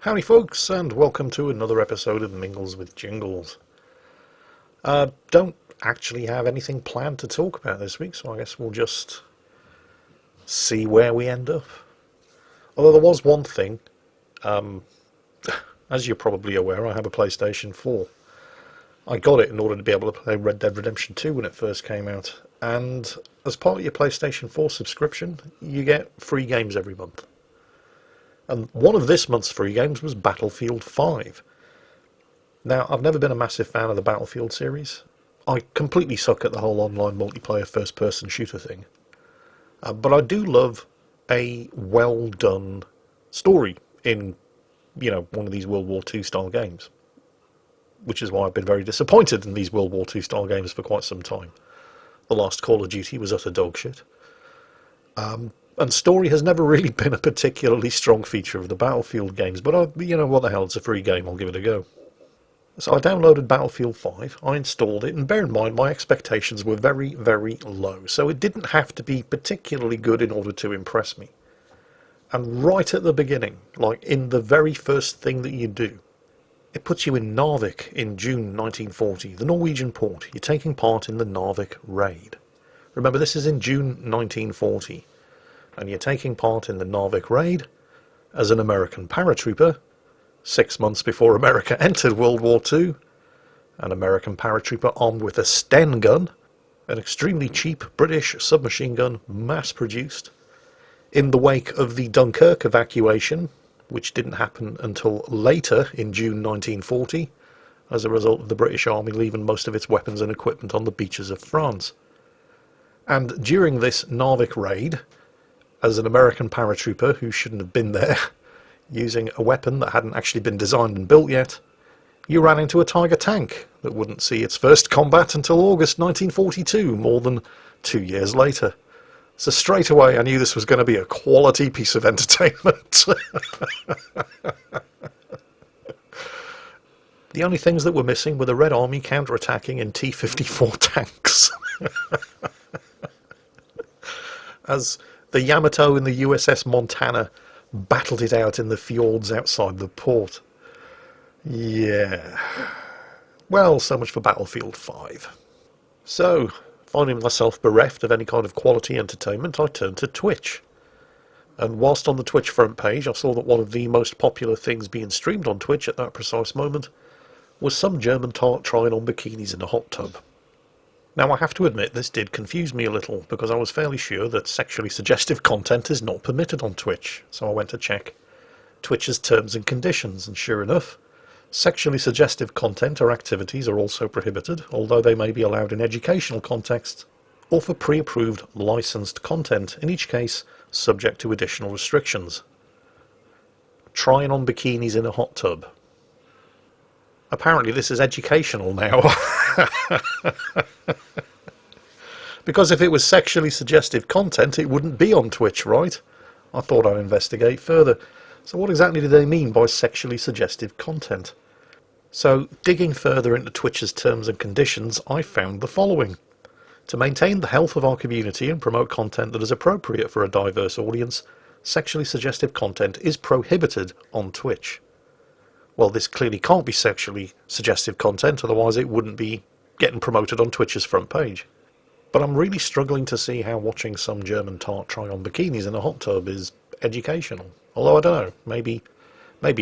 Howdy folks, and welcome to another episode of Mingles with Jingles. Don't actually have anything planned to talk about this week, so I guess we'll just see where we end up. Although there was one thing, as you're probably aware, I have a PlayStation 4. I got it in order to be able to play Red Dead Redemption 2 when it first came out, and as part of your PlayStation 4 subscription, you get free games every month. And one of this month's free games was Battlefield 5. Now, I've never been a massive fan of the Battlefield series. I completely suck at the whole online multiplayer first-person shooter thing. But I do love a well-done story in, one of these World War II style games. Which is why I've been very disappointed in these World War II style games for quite some time. The last Call of Duty was utter dog shit. And story has never really been a particularly strong feature of the Battlefield games, but what the hell, it's a free game, I'll give it a go. So I downloaded Battlefield 5, I installed it, and bear in mind my expectations were very, very low, so it didn't have to be particularly good in order to impress me. And right at the beginning, like in the very first thing that you do, it puts you in Narvik in June 1940, the Norwegian port. You're taking part in the Narvik raid. Remember, this is in June 1940. And you're taking part in the Narvik raid as an American paratrooper 6 months before America entered World War II, an American paratrooper armed with a Sten gun, an extremely cheap British submachine gun mass-produced, in the wake of the Dunkirk evacuation, which didn't happen until later in June 1940, as a result of the British Army leaving most of its weapons and equipment on the beaches of France. And during this Narvik raid, as an American paratrooper who shouldn't have been there, using a weapon that hadn't actually been designed and built yet, you ran into a Tiger tank that wouldn't see its first combat until August 1942, more than 2 years later. So straight away I knew this was going to be a quality piece of entertainment. The only things that were missing were the Red Army counterattacking in T-54 tanks. As the Yamato and the USS Montana battled it out in the fjords outside the port. Yeah. Well, so much for Battlefield 5. So, finding myself bereft of any kind of quality entertainment, I turned to Twitch. And whilst on the Twitch front page, I saw that one of the most popular things being streamed on Twitch at that precise moment was some German tart trying on bikinis in a hot tub. Now, I have to admit, this did confuse me a little, because I was fairly sure that sexually suggestive content is not permitted on Twitch, so I went to check Twitch's terms and conditions, and sure enough, sexually suggestive content or activities are also prohibited, although they may be allowed in educational contexts, or for pre-approved licensed content, in each case subject to additional restrictions. Trying on bikinis in a hot tub. Apparently this is educational now. Because if it was sexually suggestive content, it wouldn't be on Twitch, right? I thought I'd investigate further. So what exactly do they mean by sexually suggestive content? So, digging further into Twitch's terms and conditions, I found the following. To maintain the health of our community and promote content that is appropriate for a diverse audience, sexually suggestive content is prohibited on Twitch. Well, this clearly can't be sexually suggestive content, otherwise it wouldn't be getting promoted on Twitch's front page. But I'm really struggling to see how watching some German tart try on bikinis in a hot tub is educational. Although I don't know, maybe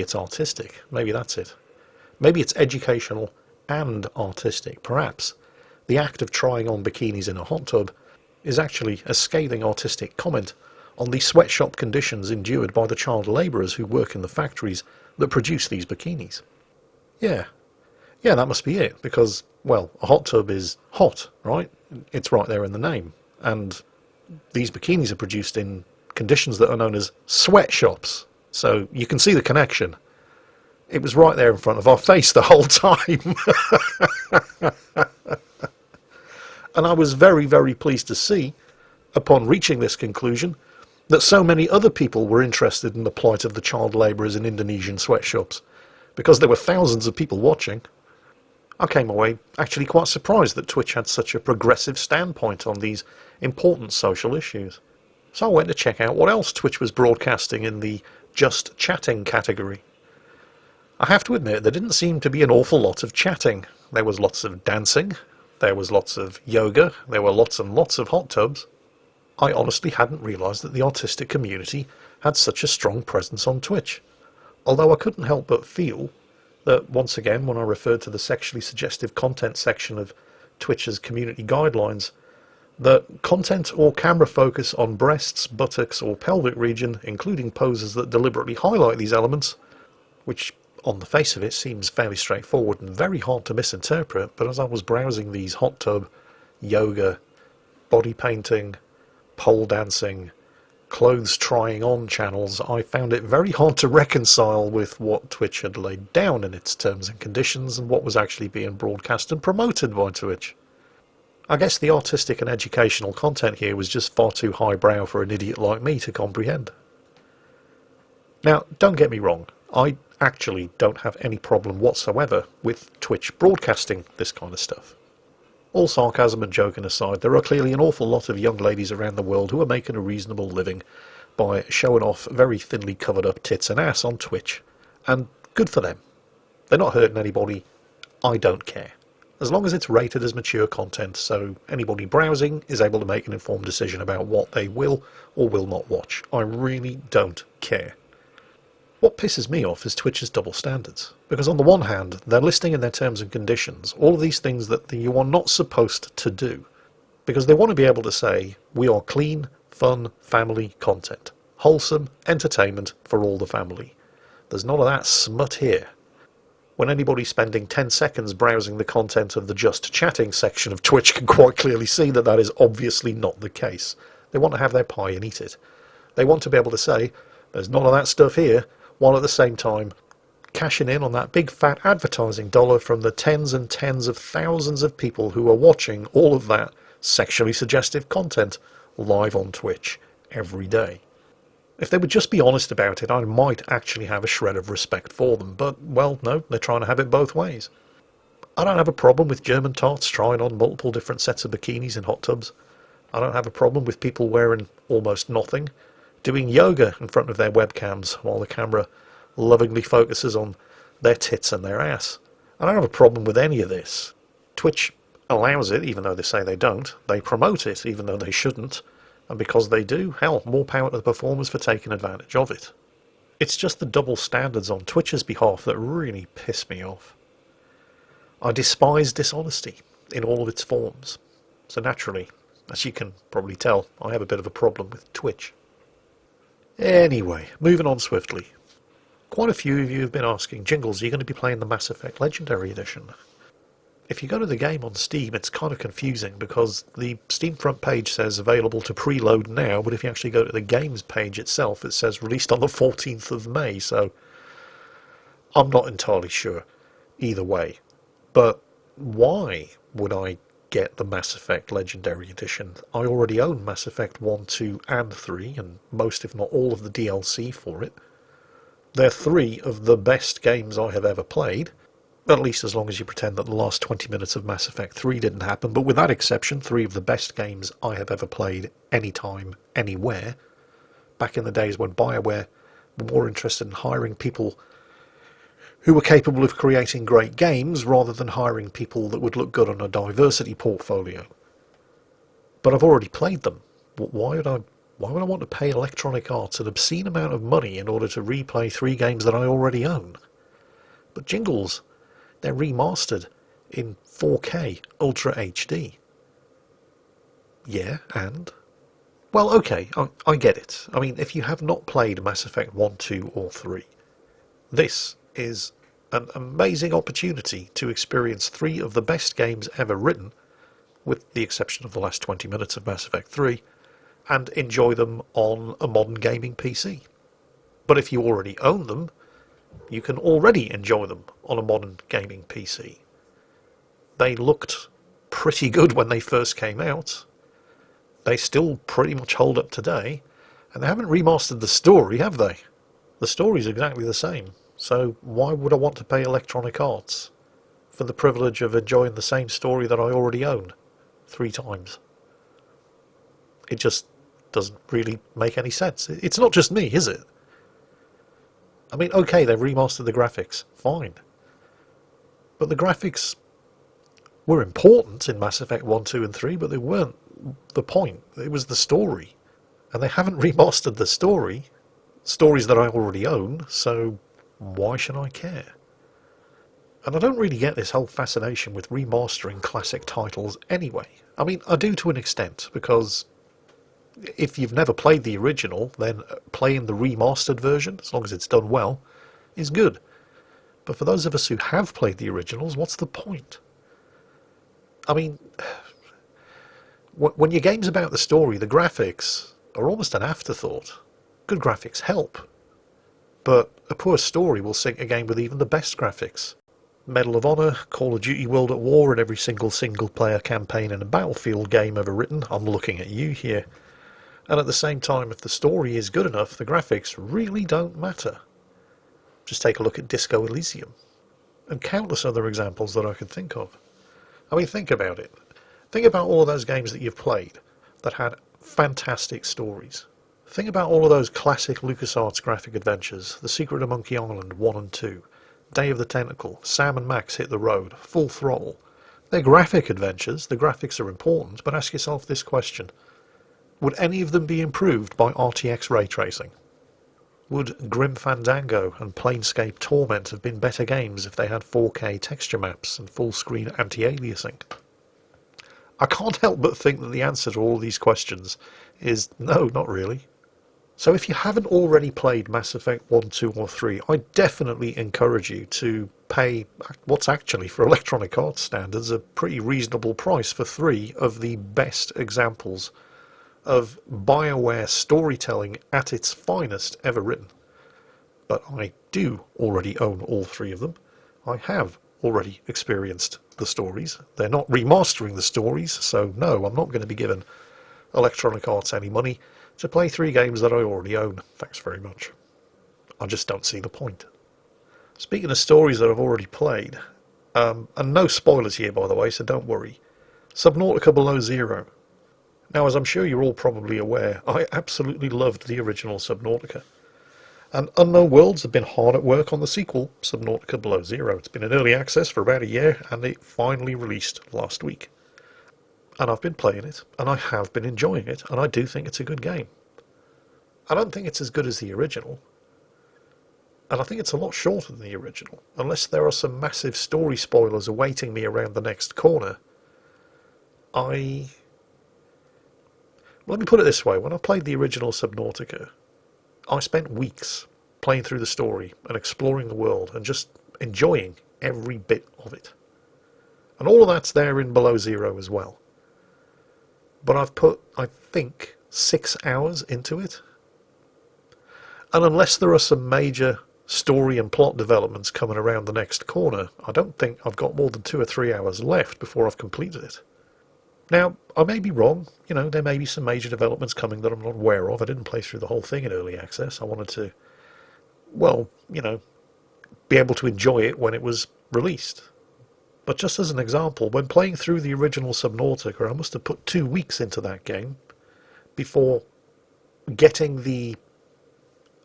it's artistic, maybe that's it. Maybe it's educational and artistic. Perhaps the act of trying on bikinis in a hot tub is actually a scathing artistic comment on the sweatshop conditions endured by the child labourers who work in the factories that produce these bikinis. Yeah, that must be it, because, well, a hot tub is hot, right? It's right there in the name. And these bikinis are produced in conditions that are known as sweatshops. So you can see the connection. It was right there in front of our face the whole time. And I was very, very pleased to see, upon reaching this conclusion, that so many other people were interested in the plight of the child labourers in Indonesian sweatshops, because there were thousands of people watching. I came away actually quite surprised that Twitch had such a progressive standpoint on these important social issues. So I went to check out what else Twitch was broadcasting in the just chatting category. I have to admit, there didn't seem to be an awful lot of chatting. There was lots of dancing, there was lots of yoga, there were lots and lots of hot tubs. I honestly hadn't realised that the artistic community had such a strong presence on Twitch. Although I couldn't help but feel that, once again, when I referred to the sexually suggestive content section of Twitch's community guidelines, that content or camera focus on breasts, buttocks or pelvic region, including poses that deliberately highlight these elements, which on the face of it seems fairly straightforward and very hard to misinterpret, but as I was browsing these hot tub, yoga, body painting, pole dancing, clothes trying on channels, I found it very hard to reconcile with what Twitch had laid down in its terms and conditions and what was actually being broadcast and promoted by Twitch. I guess the artistic and educational content here was just far too highbrow for an idiot like me to comprehend. Now, don't get me wrong, I actually don't have any problem whatsoever with Twitch broadcasting this kind of stuff. All sarcasm and joking aside, there are clearly an awful lot of young ladies around the world who are making a reasonable living by showing off very thinly covered up tits and ass on Twitch, and good for them. They're not hurting anybody. I don't care. As long as it's rated as mature content, so anybody browsing is able to make an informed decision about what they will or will not watch. I really don't care. What pisses me off is Twitch's double standards, because on the one hand, they're listing in their terms and conditions all of these things that you are not supposed to do, because they want to be able to say, we are clean, fun, family content, wholesome entertainment for all the family. There's none of that smut here. When anybody spending 10 seconds browsing the content of the just chatting section of Twitch can quite clearly see that that is obviously not the case. They want to have their pie and eat it. They want to be able to say, there's none of that stuff here, while at the same time cashing in on that big fat advertising dollar from the tens and tens of thousands of people who are watching all of that sexually suggestive content live on Twitch every day. If they would just be honest about it, I might actually have a shred of respect for them, but, well, no, they're trying to have it both ways. I don't have a problem with German tarts trying on multiple different sets of bikinis in hot tubs. I don't have a problem with people wearing almost nothing, doing yoga in front of their webcams while the camera lovingly focuses on their tits and their ass. I don't have a problem with any of this. Twitch allows it, even though they say they don't. They promote it, even though they shouldn't. And because they do, hell, more power to the performers for taking advantage of it. It's just the double standards on Twitch's behalf that really piss me off. I despise dishonesty in all of its forms. So naturally, as you can probably tell, I have a bit of a problem with Twitch. Anyway, moving on swiftly. Quite a few of you have been asking, Jingles, are you going to be playing the Mass Effect Legendary Edition? If you go to the game on Steam, it's kind of confusing because the Steam front page says available to preload now, but if you actually go to the games page itself, it says released on the 14th of May, so I'm not entirely sure either way. But why would I get the Mass Effect Legendary Edition? I already own Mass Effect 1, 2 and 3, and most if not all of the DLC for it. They're three of the best games I have ever played, at least as long as you pretend that the last 20 minutes of Mass Effect 3 didn't happen, but with that exception, three of the best games I have ever played anytime, anywhere. Back in the days when BioWare were more interested in hiring people who were capable of creating great games rather than hiring people that would look good on a diversity portfolio. But I've already played them. Why would I want to pay Electronic Arts an obscene amount of money in order to replay three games that I already own? But Jingles, they're remastered in 4K Ultra HD. Yeah, and? Well, okay, I get it. I mean, if you have not played Mass Effect 1, 2 or 3, this is an amazing opportunity to experience three of the best games ever written, with the exception of the last 20 minutes of Mass Effect 3, and enjoy them on a modern gaming PC. But if you already own them, you can already enjoy them on a modern gaming PC. They looked pretty good when they first came out. They still pretty much hold up today, and they haven't remastered the story, have they? The story's exactly the same, so why would I want to pay Electronic Arts for the privilege of enjoying the same story that I already own 3 times? It just doesn't really make any sense. It's not just me, is it? I mean, okay, they've remastered the graphics, fine. But the graphics were important in Mass Effect 1, 2 and 3, but they weren't the point. It was the story. And they haven't remastered the stories that I already own, so why should I care? And I don't really get this whole fascination with remastering classic titles anyway. I mean, I do to an extent, because if you've never played the original, then playing the remastered version, as long as it's done well, is good. But for those of us who have played the originals, what's the point? I mean, when your game's about the story, the graphics are almost an afterthought. Good graphics help, but a poor story will sink a game with even the best graphics. Medal of Honor, Call of Duty World at War, and every single-player campaign in a Battlefield game ever written, I'm looking at you here. And at the same time, if the story is good enough, the graphics really don't matter. Just take a look at Disco Elysium, and countless other examples that I could think of. I mean, think about it. Think about all of those games that you've played that had fantastic stories. Think about all of those classic LucasArts graphic adventures, The Secret of Monkey Island 1 and 2, Day of the Tentacle, Sam and Max Hit the Road, Full Throttle. They're graphic adventures, the graphics are important, but ask yourself this question. Would any of them be improved by RTX ray tracing? Would Grim Fandango and Planescape Torment have been better games if they had 4K texture maps and full-screen anti-aliasing? I can't help but think that the answer to all these questions is no, not really. So if you haven't already played Mass Effect 1, 2 or 3, I definitely encourage you to pay what's actually, for Electronic Arts standards, a pretty reasonable price for 3 of the best examples of BioWare storytelling at its finest ever written. But I do already own all 3 of them. I have already experienced the stories. They're not remastering the stories, so no, I'm not going to be giving Electronic Arts any money to play 3 games that I already own. Thanks very much. I just don't see the point. Speaking of stories that I've already played, and no spoilers here by the way, so don't worry, Subnautica Below Zero. Now, as I'm sure you're all probably aware, I absolutely loved the original Subnautica. And Unknown Worlds have been hard at work on the sequel, Subnautica Below Zero. It's been in early access for about a year, and it finally released last week. And I've been playing it, and I have been enjoying it, and I do think it's a good game. I don't think it's as good as the original, and I think it's a lot shorter than the original, unless there are some massive story spoilers awaiting me around the next corner. Let me put it this way, when I played the original Subnautica, I spent weeks playing through the story and exploring the world and just enjoying every bit of it. And all of that's there in Below Zero as well. But I've put, I think, 6 hours into it. And unless there are some major story and plot developments coming around the next corner, I don't think I've got more than 2 or 3 hours left before I've completed it. Now, I may be wrong, there may be some major developments coming that I'm not aware of. I didn't play through the whole thing in early access. I wanted to, be able to enjoy it when it was released. But just as an example, when playing through the original Subnautica, I must have put 2 weeks into that game before getting the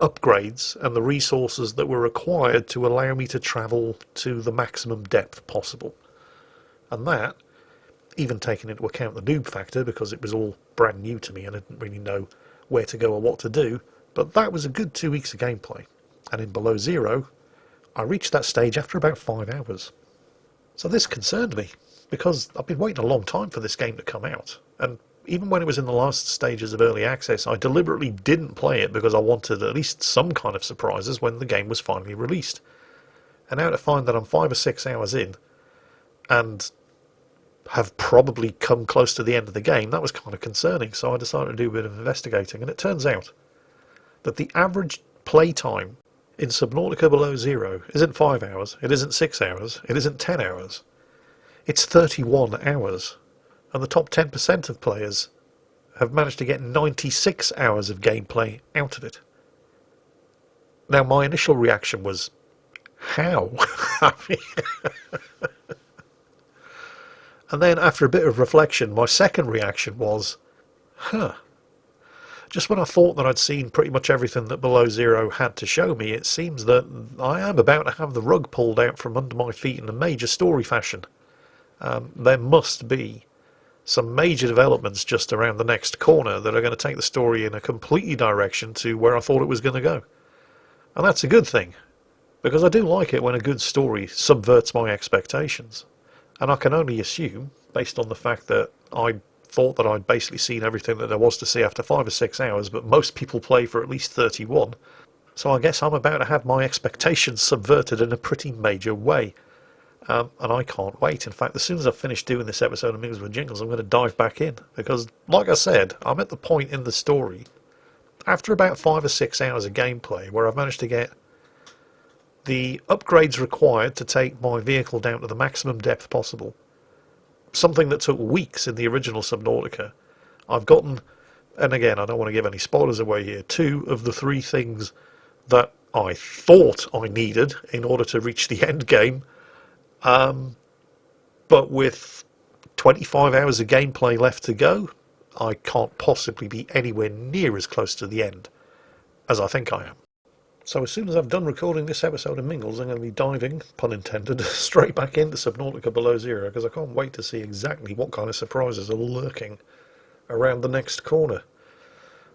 upgrades and the resources that were required to allow me to travel to the maximum depth possible. And that, even taking into account the noob factor, because it was all brand new to me and I didn't really know where to go or what to do, but that was a good 2 weeks of gameplay. And in Below Zero, I reached that stage after about 5 hours. So this concerned me, because I've been waiting a long time for this game to come out, and even when it was in the last stages of early access, I deliberately didn't play it because I wanted at least some kind of surprises when the game was finally released. And now to find that I'm 5 or 6 hours in, and have probably come close to the end of the game, that was kind of concerning, so I decided to do a bit of investigating, and it turns out that the average playtime in Subnautica Below Zero isn't 5 hours, it isn't 6 hours, it isn't 10 hours, it's 31 hours, and the top 10% of players have managed to get 96 hours of gameplay out of it. Now, my initial reaction was, how? And then after a bit of reflection, my second reaction was, just when I thought that I'd seen pretty much everything that Below Zero had to show me, it seems that I am about to have the rug pulled out from under my feet in a major story fashion. There must be some major developments just around the next corner that are going to take the story in a completely direction to where I thought it was going to go. And that's a good thing, because I do like it when a good story subverts my expectations. And I can only assume, based on the fact that I thought that I'd basically seen everything that there was to see after 5 or 6 hours, but most people play for at least 31. So I guess I'm about to have my expectations subverted in a pretty major way. And I can't wait. In fact, as soon as I've finished doing this episode of Mingles with Jingles, I'm going to dive back in. Because, like I said, I'm at the point in the story, after about 5 or 6 hours of gameplay, where I've managed to get the upgrades required to take my vehicle down to the maximum depth possible. Something that took weeks in the original Subnautica. I've gotten, and again, I don't want to give any spoilers away here, 2 of the 3 things that I thought I needed in order to reach the end game. But with 25 hours of gameplay left to go, I can't possibly be anywhere near as close to the end as I think I am. So as soon as I've done recording this episode of Mingles, I'm going to be diving, pun intended, straight back into Subnautica Below Zero, because I can't wait to see exactly what kind of surprises are lurking around the next corner.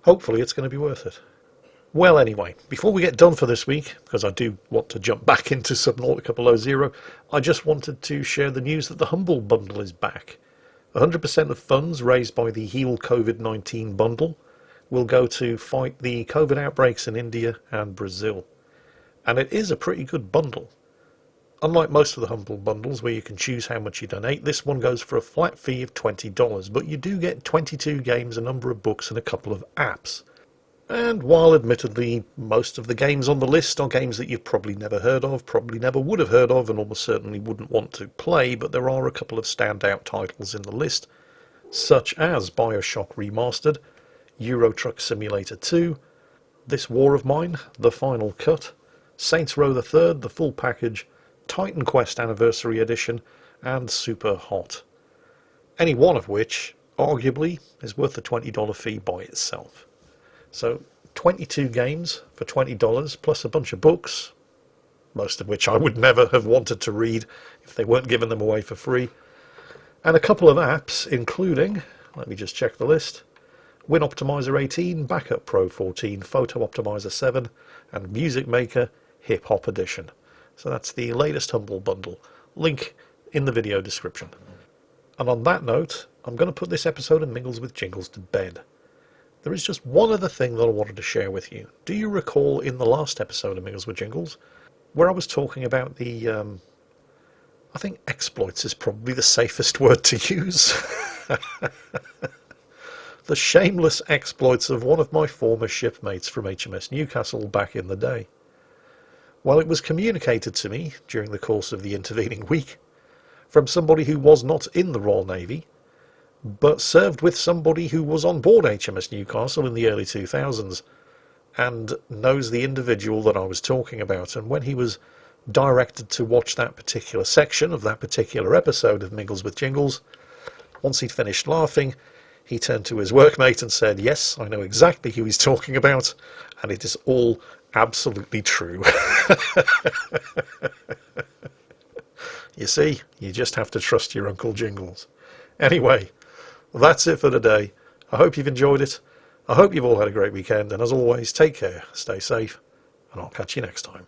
Hopefully it's going to be worth it. Well, anyway, before we get done for this week, because I do want to jump back into Subnautica Below Zero, I just wanted to share the news that the Humble Bundle is back. 100% of funds raised by the Heal COVID-19 bundle will go to fight the COVID outbreaks in India and Brazil. And it is a pretty good bundle. Unlike most of the Humble Bundles, where you can choose how much you donate, this one goes for a flat fee of $20, but you do get 22 games, a number of books, and a couple of apps. And while admittedly most of the games on the list are games that you've probably never heard of, probably never would have heard of, and almost certainly wouldn't want to play, but there are a couple of standout titles in the list, such as BioShock Remastered, Euro Truck Simulator 2, This War of Mine, The Final Cut, Saints Row the Third, the full package, Titan Quest Anniversary Edition, and Super Hot. Any one of which, arguably, is worth the $20 fee by itself. So 22 games for $20 plus a bunch of books, most of which I would never have wanted to read if they weren't giving them away for free, and a couple of apps including, let me just check the list, Win Optimizer 18, Backup Pro 14, Photo Optimizer 7 and Music Maker Hip Hop Edition. So that's the latest Humble Bundle. Link in the video description. And on that note, I'm going to put this episode of Mingles with Jingles to bed. There is just one other thing that I wanted to share with you. Do you recall in the last episode of Mingles with Jingles, where I was talking about the, I think exploits is probably the safest word to use. The shameless exploits of one of my former shipmates from HMS Newcastle back in the day. Well, it was communicated to me during the course of the intervening week from somebody who was not in the Royal Navy, but served with somebody who was on board HMS Newcastle in the early 2000s and knows the individual that I was talking about. And when he was directed to watch that particular section of that particular episode of Mingles with Jingles, once he'd finished laughing, he turned to his workmate and said, "Yes, I know exactly who he's talking about, and it is all absolutely true." You see, you just have to trust your Uncle Jingles. Anyway, that's it for today. I hope you've enjoyed it. I hope you've all had a great weekend, and as always, take care, stay safe, and I'll catch you next time.